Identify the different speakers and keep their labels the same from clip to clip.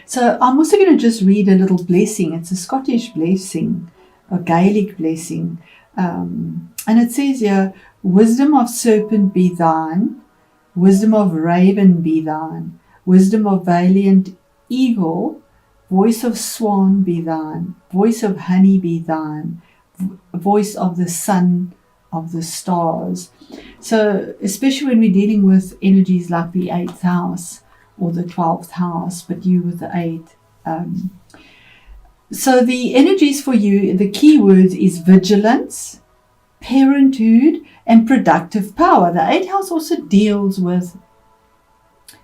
Speaker 1: So I'm also going to just read a little blessing. It's a Scottish blessing, a Gaelic blessing. And it says here, wisdom of serpent be thine, wisdom of raven be thine, wisdom of valiant eagle, voice of swan be thine, voice of honey be thine, voice of the sun, of the stars. So especially when we're dealing with energies like the 8th house or the 12th house, but you with the 8th. So the energies for you, the key words is vigilance, parenthood, and productive power. The 8th house also deals with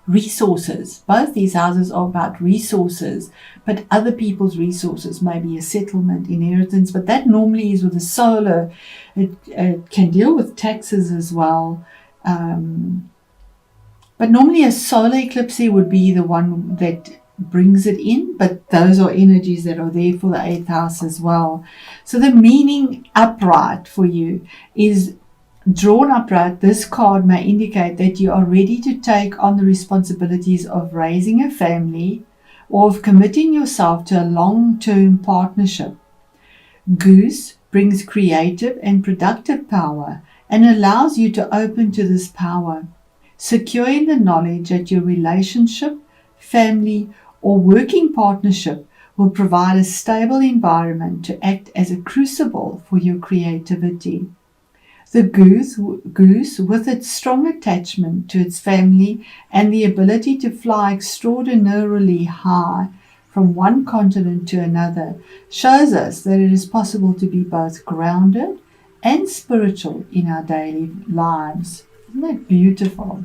Speaker 1: resources. Both these houses are about resources, but other people's resources, maybe a settlement, inheritance, but that normally is with the solar. It can deal with taxes as well. But normally a solar eclipse would be the one that brings it in, but those are energies that are there for the 8th house as well. So the meaning upright for you is drawn upright. This card may indicate that you are ready to take on the responsibilities of raising a family or of committing yourself to a long-term partnership. Goose brings creative and productive power and allows you to open to this power, secure in the knowledge that your relationship, family, or working partnership will provide a stable environment to act as a crucible for your creativity. The goose, with its strong attachment to its family and the ability to fly extraordinarily high from one continent to another, shows us that it is possible to be both grounded and spiritual in our daily lives. Isn't that beautiful?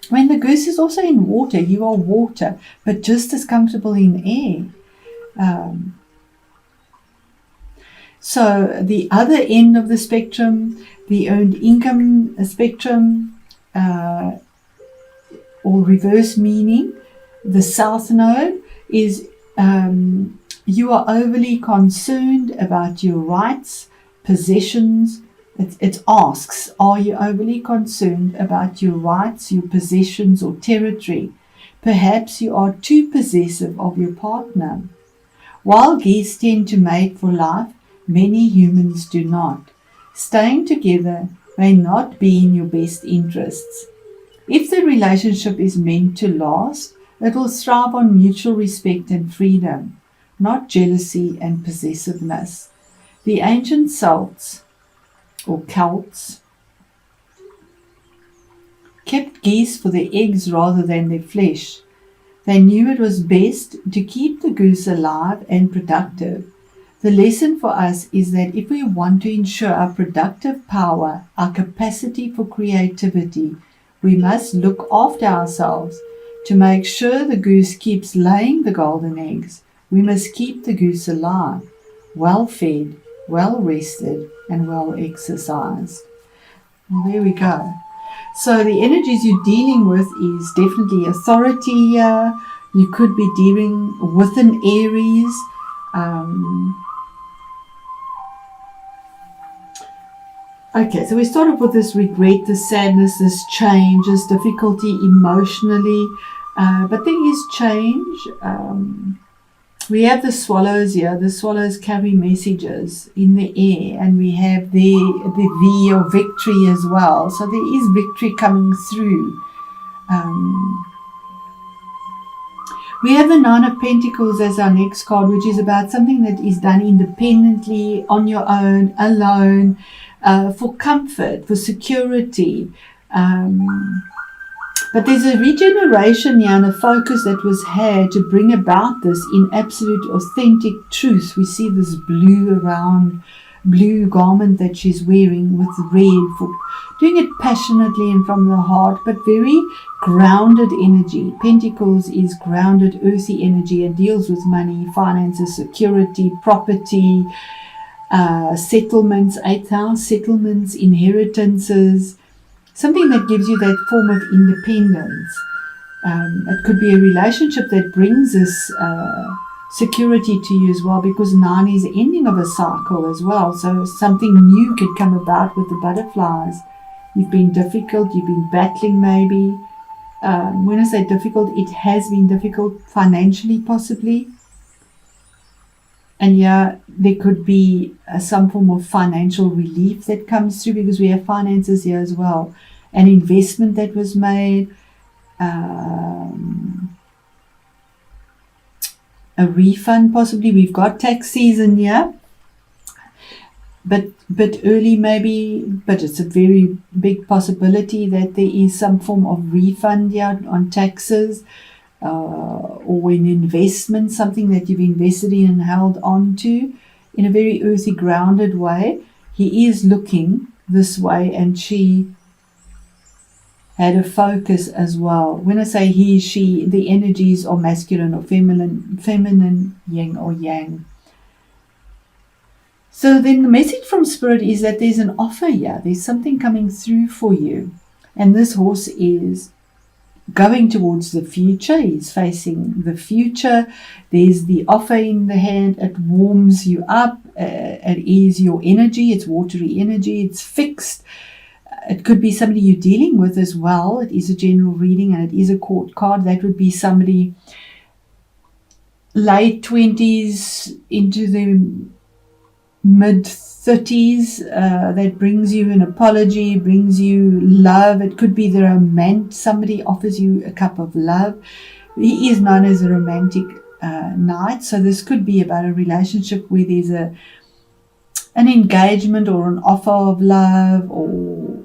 Speaker 1: When the goose is also in water, you are water, but just as comfortable in air. So the other end of the spectrum, the earned income spectrum, or reverse meaning, the south node is you are overly concerned about your rights, possessions. It asks, are you overly concerned about your rights, your possessions, or territory? Perhaps you are too possessive of your partner. While geese tend to mate for life, many humans do not. Staying together may not be in your best interests. If the relationship is meant to last, it will thrive on mutual respect and freedom, not jealousy and possessiveness. The ancient Celts kept geese for their eggs rather than their flesh. They knew it was best to keep the goose alive and productive. The lesson for us is that if we want to ensure our productive power, our capacity for creativity, we must look after ourselves. To make sure the goose keeps laying the golden eggs, we must keep the goose alive, well fed, well rested, and well exercised. Well, there we go. So the energies you're dealing with is definitely authority here. You could be dealing with an Aries. Okay, so we start off with this regret, this sadness, this change, this difficulty emotionally. But there is change. We have the swallows here. The swallows carry messages in the air, and we have the V of victory as well. So there is victory coming through. We have the Nine of Pentacles as our next card, which is about something that is done independently, on your own, alone, for comfort, for security. But there's a regeneration here and a focus that was had to bring about this in absolute authentic truth. We see this blue garment that she's wearing with red, for doing it passionately and from the heart, but very grounded energy. Pentacles is grounded, earthy energy and deals with money, finances, security, property, settlements, 8th house, settlements, inheritances. Something that gives you that form of independence. It could be a relationship that brings this security to you as well, because 9 is the ending of a cycle as well. So something new could come about with the butterflies. You've been difficult, you've been battling maybe. When I say difficult, it has been difficult financially, possibly. And yeah, there could be some form of financial relief that comes through, because we have finances here as well. An investment that was made, a refund possibly. We've got tax season here, but early maybe, but it's a very big possibility that there is some form of refund here on taxes, or an investment, something that you've invested in and held on to in a very earthy, grounded way. He is looking this way, and she had a focus as well. When I say he, she, the energies are masculine or feminine, yin or yang. So then the message from Spirit is that there's an offer here. There's something coming through for you. And this horse is going towards the future. He's facing the future. There's the offer in the hand. It warms you up. It is your energy. It's watery energy. It's fixed. It could be somebody you're dealing with as well. It is a general reading, and it is a court card. That would be somebody late 20s into the mid 30s, that brings you an apology, brings you love. It could be the romantic, somebody offers you a cup of love. He is known as a romantic knight, so this could be about a relationship where there's an engagement or an offer of love or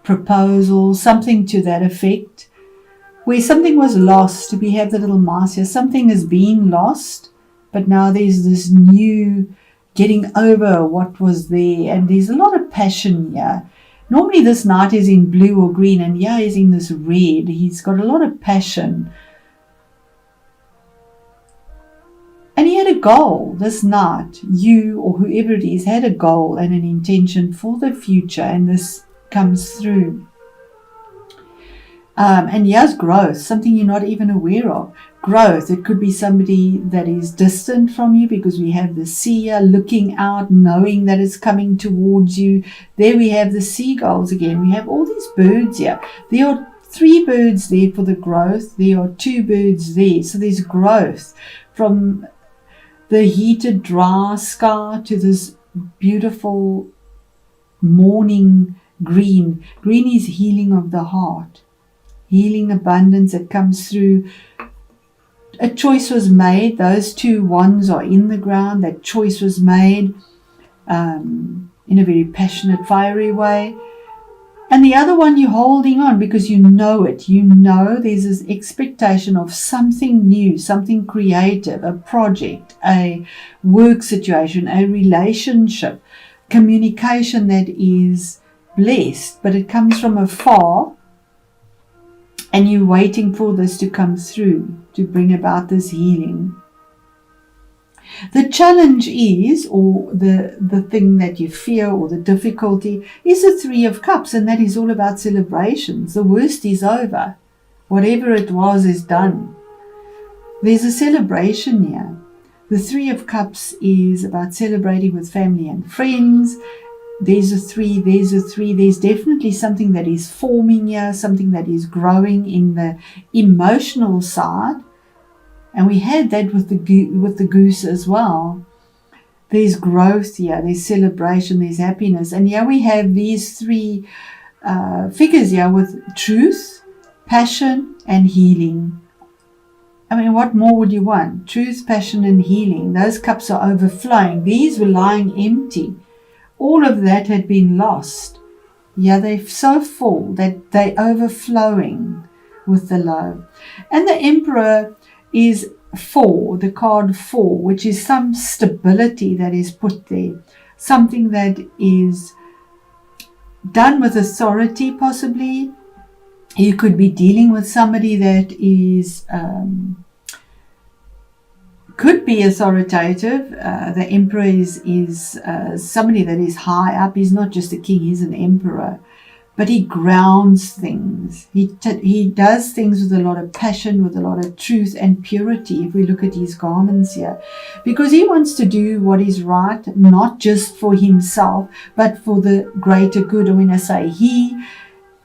Speaker 1: proposal, something to that effect, where something was lost. We have the little mouse here. Something has been lost, but now there's this new getting over what was there, and there's a lot of passion here. Normally this knight is in blue or green, and yeah, he's in this red. He's got a lot of passion. And he had a goal. This knight, you or whoever it is, had a goal and an intention for the future, and this comes through. And yes, growth, something you're not even aware of. Growth, it could be somebody that is distant from you, because we have the seer looking out, knowing that it's coming towards you. There we have the seagulls again. We have all these birds here. There are 3 birds there for the growth. There are 2 birds there. So there's growth from the heated, dry sky to this beautiful morning green. Green is healing of the heart, healing, abundance that comes through. A choice was made. Those 2 wands are in the ground. That choice was made in a very passionate, fiery way. And the other one you're holding on because you know it. You know there's this expectation of something new, something creative, a project, a work situation, a relationship, communication that is blessed, but it comes from afar, and you're waiting for this to come through to bring about this healing. The challenge is, or the thing that you fear, or the difficulty, is the 3 of Cups, and that is all about celebrations. The worst is over. Whatever it was is done. There's a celebration here. The 3 of Cups is about celebrating with family and friends. There's a 3, there's a 3. There's definitely something that is forming here, something that is growing in the emotional side. And we had that with the goose as well. There's growth here, there's celebration, there's happiness. And here we have these 3 figures here with truth, passion, and healing. I mean, what more would you want? Truth, passion, and healing. Those cups are overflowing. These were lying empty. All of that had been lost. Yeah, they're so full that they're overflowing with the love. And the Emperor is 4, the card 4, which is some stability that is put there. Something that is done with authority, possibly. You could be dealing with somebody that is could be authoritative. The Emperor is somebody that is high up. He's not just a king, he's an emperor. But he grounds things. He does things with a lot of passion, with a lot of truth and purity, if we look at his garments here. Because he wants to do what is right, not just for himself, but for the greater good. And when I say he,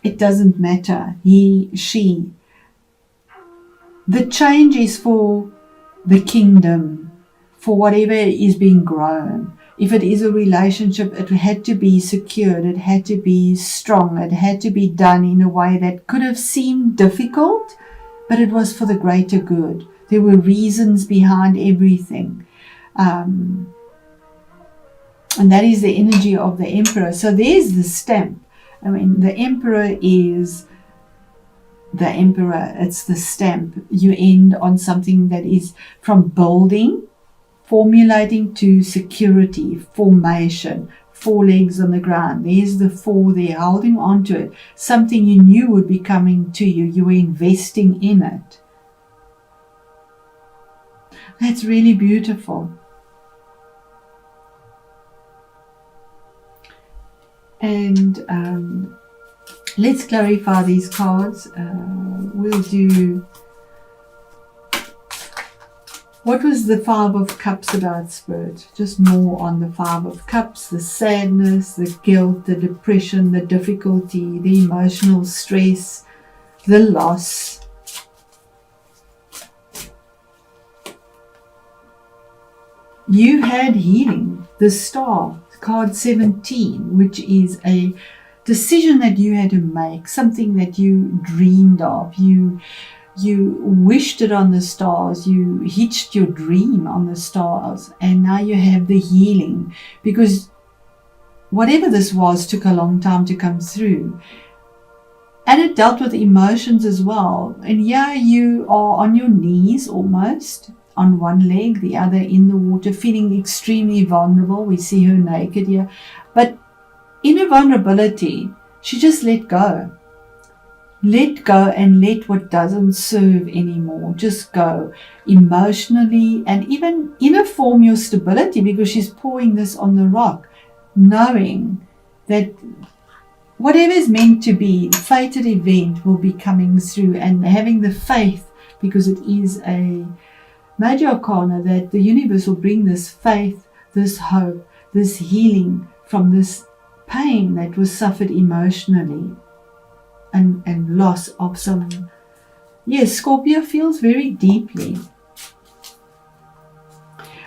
Speaker 1: it doesn't matter. He, she. The change is for the kingdom, for whatever is being grown. If it is a relationship, it had to be secured, it had to be strong, it had to be done in a way that could have seemed difficult, but it was for the greater good. There were reasons behind everything. And that is the energy of the emperor. So there's the stamp. I mean, the emperor is the emperor. It's the stamp. You end on something that is from building, formulating, to security, formation, 4 legs on the ground. There's the 4 there, holding on to it. Something you knew would be coming to you. You were investing in it. That's really beautiful. And let's clarify these cards. We'll do, what was the 5 of Cups about, Spirit? Just more on the 5 of Cups, the sadness, the guilt, the depression, the difficulty, the emotional stress, the loss. You had healing, the Star, card 17, which is a decision that you had to make, something that you dreamed of. You wished it on the stars, you hitched your dream on the stars, and now you have the healing, because whatever this was took a long time to come through. And it dealt with emotions as well. And yeah, you are on your knees almost, on one leg, the other in the water, feeling extremely vulnerable. We see her naked here. But in her vulnerability, she just let go. Let go and let what doesn't serve anymore. Just go emotionally, and even inner form your stability, because she's pouring this on the rock, knowing that whatever is meant to be, the fated event will be coming through, and having the faith, because it is a major arcana, that the universe will bring this faith, this hope, this healing from this pain that was suffered emotionally, and loss of some. Yes, Scorpio feels very deeply.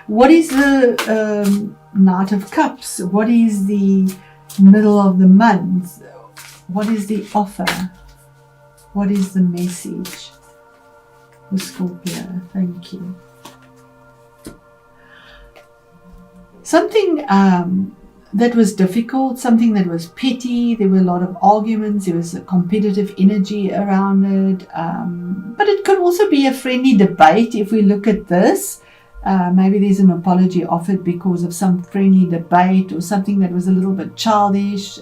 Speaker 1: What is the Knight of Cups? What is the middle of the month? What is the offer? What is the message for Scorpio? Thank you. Something that was difficult, something that was petty. There were a lot of arguments. There was a competitive energy around it. But it could also be a friendly debate if we look at this. Maybe there's an apology offered because of some friendly debate or something that was a little bit childish.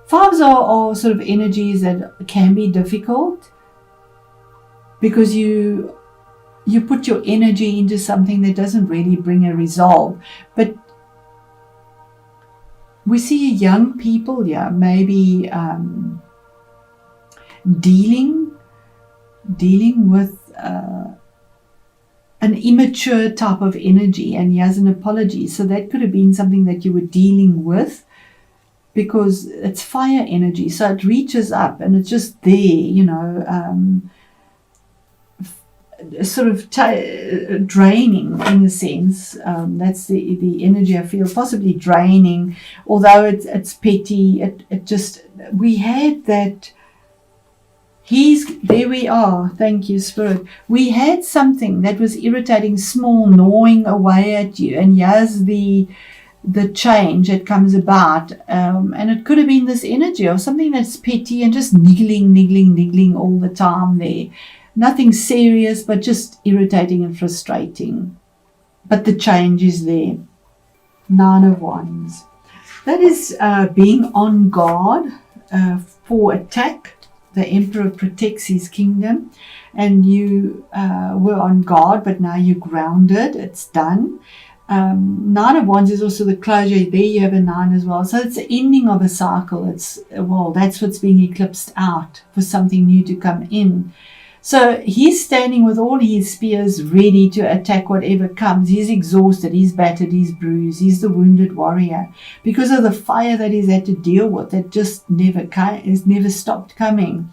Speaker 1: Fives are sort of energies that can be difficult, because you put your energy into something that doesn't really bring a resolve. But we see young people, maybe dealing with an immature type of energy, and he has an apology. So that could have been something that you were dealing with, because it's fire energy, so it reaches up and it's just there, sort of draining in a sense. That's the energy I feel, possibly draining, although it's petty. It just, we had that. There we are. Thank you, Spirit. We had something that was irritating, small, gnawing away at you, and here's the change that comes about, and it could have been this energy of something that's petty and just niggling all the time there. Nothing serious, but just irritating and frustrating. But the change is there. 9 of Wands. That is being on guard for attack. The Emperor protects his kingdom, and you were on guard, but now you're grounded. It's done. 9 of Wands is also the closure. There you have a 9 as well. So it's the ending of a cycle. That's what's being eclipsed out for something new to come in. So he's standing with all his spears ready to attack whatever comes. He's exhausted, he's battered, he's bruised, he's the wounded warrior because of the fire that he's had to deal with that just has never stopped coming.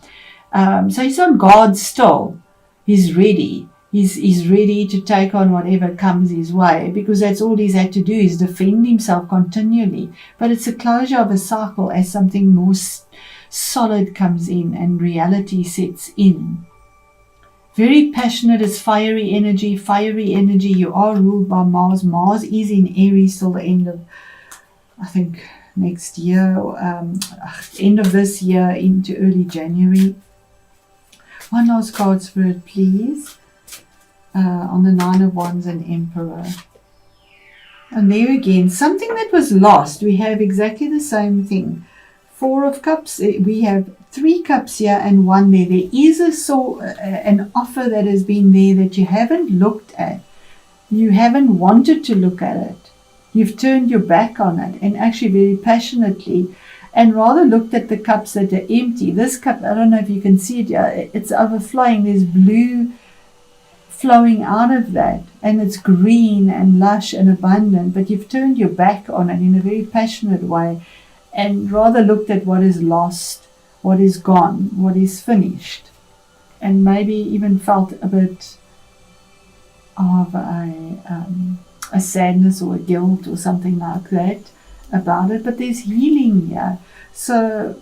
Speaker 1: So he's on guard still. He's ready. He's ready to take on whatever comes his way because that's all he's had to do is defend himself continually. But it's a closure of a cycle as something more solid comes in and reality sets in. Very passionate is fiery energy. Fiery energy, you are ruled by Mars. Mars is in Aries till the end of, I think, next year, end of this year into early January. One last card, Spirit, please. On the Nine of Wands and Emperor. And there again, something that was lost. We have exactly the same thing. Four of Cups. We have 3 cups here and 1 there. There is an offer that has been there that you haven't looked at. You haven't wanted to look at it. You've turned your back on it, and actually very passionately, and rather looked at the cups that are empty. This cup, I don't know if you can see it here, it's overflowing. There's blue flowing out of that, and it's green and lush and abundant, but you've turned your back on it in a very passionate way and rather looked at what is lost, what is gone, what is finished, and maybe even felt a bit of a sadness or a guilt or something like that about it. But there's healing here. So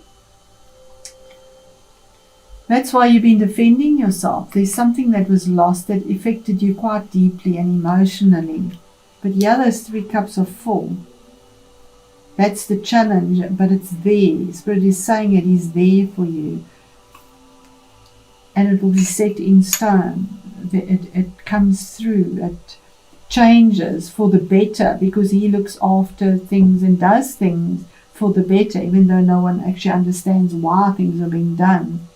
Speaker 1: that's why you've been defending yourself. There's something that was lost that affected you quite deeply and emotionally. But yeah, those 3 cups are full. That's the challenge, but it's there. Spirit is saying it is there for you. And it will be set in stone. It comes through. It changes for the better because he looks after things and does things for the better, even though no one actually understands why things are being done.